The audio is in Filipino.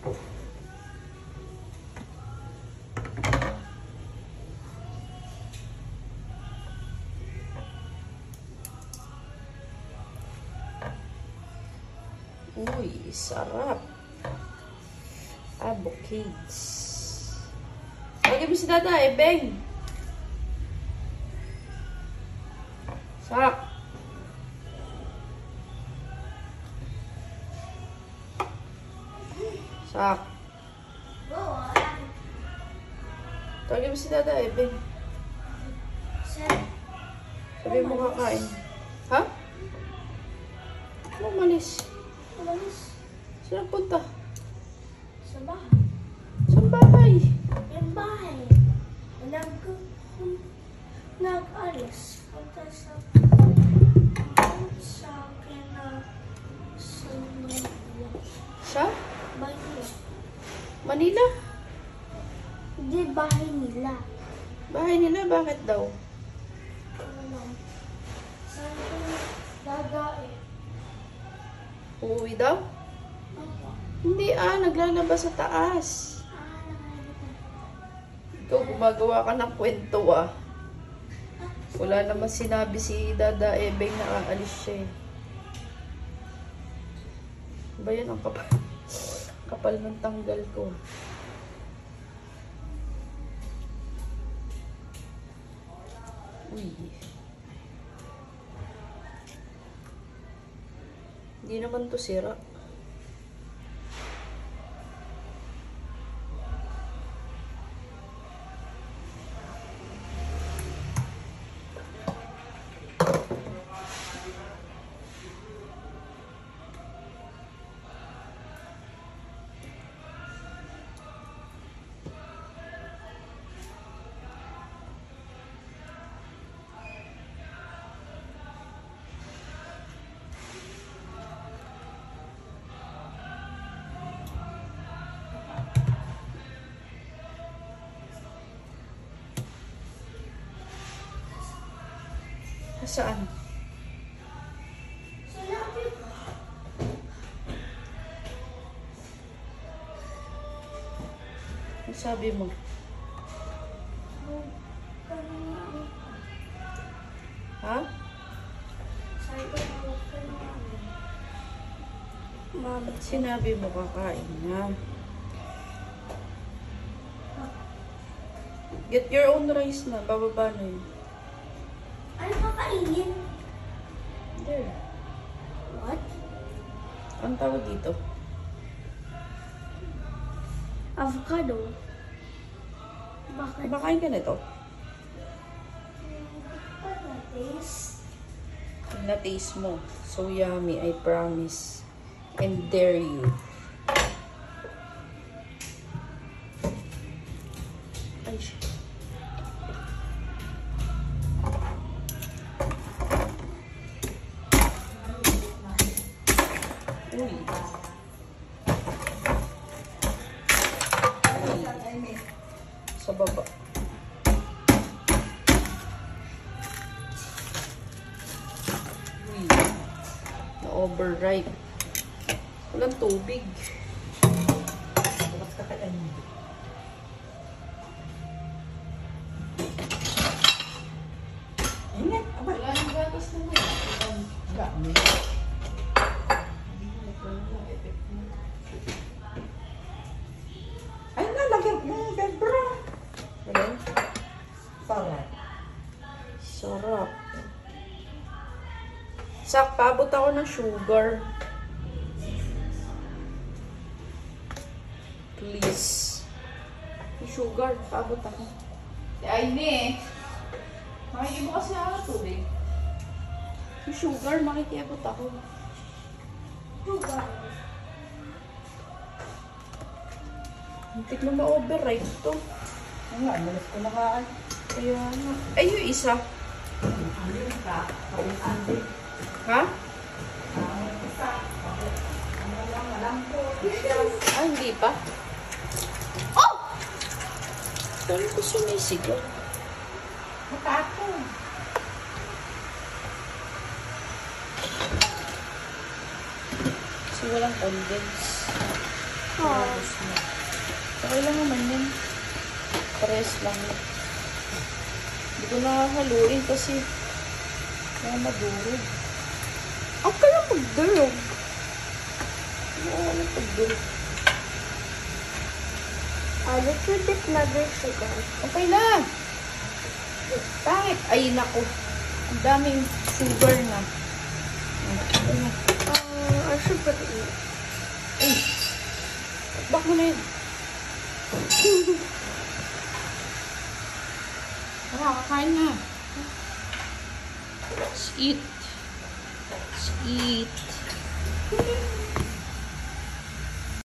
Uy, sarap. Avocades. Lagyan mo si Dada, Beng. Sak. Sak. Lagyan mo si Dada, Beng. Sabi mo kakain. Ha? Ano malis? Saan punta? Sa bahay. Saan bahay? Yung bahay. Nag-alis. Punta sa akin na sa Manila. Sa? Manila. Manila? Hindi, bahay nila. Bahay nila? Bakit daw? Saan ko dadain? Uuwi daw? Opo. Hindi naglalabas sa taas. Ikaw gumagawa ka ng kwento Wala naman sinabi si Dada Ebeng na aalis siya Ba yan ang kapal ng tanggal ko. Uy. Hindi naman to sira. Saan? Ano sabi mo? Ha? Mama, Sinabi mo kakain na. Get your own rice na. Bababa na yun. ano kakainin? There. What? Ang tawag dito? Avocado. Bakit? Kumakain ka nito? Taste. Pag na-taste mo, so yummy, I promise. And dare you. Ay, shit. Uy. Sa baba. Uy. Na-overripe. Walang tubig. Bukas ka kaya niyo. Ingat. Wala nang gatas na mo. Gami. Ay, nalagyan mo yung bebra. Ano? Sarap. Sarap. Sak, paabot ako ng sugar. Please. Yung sugar, paabot ako. Ay, ne. Makikita mo kasi ako tubig. Yung sugar, makikiabot ako. Sugar. Muntik na ma-overripe to. Ay nga, malas ko na nga. Kaya nga. Ay, yung isa. Ano ka? Andi. Ha? Ah, hindi pa? Oh! Saan ko sumisigaw? Matako. Kasi walang condense. Oh. Tapos na. Okay lang naman yun. Pares lang yun. Hindi ko nakahaluin kasi madurog. Ang ka lang pagdurog. Oo, pagdurog. A little bit louder sugar. Okay na. Pangit. Ay, naku. Ang daming sugar na. Okay na. I should put it in. Ay. Bak mo na yun. Tara, kakain na. Let's eat. Let's eat.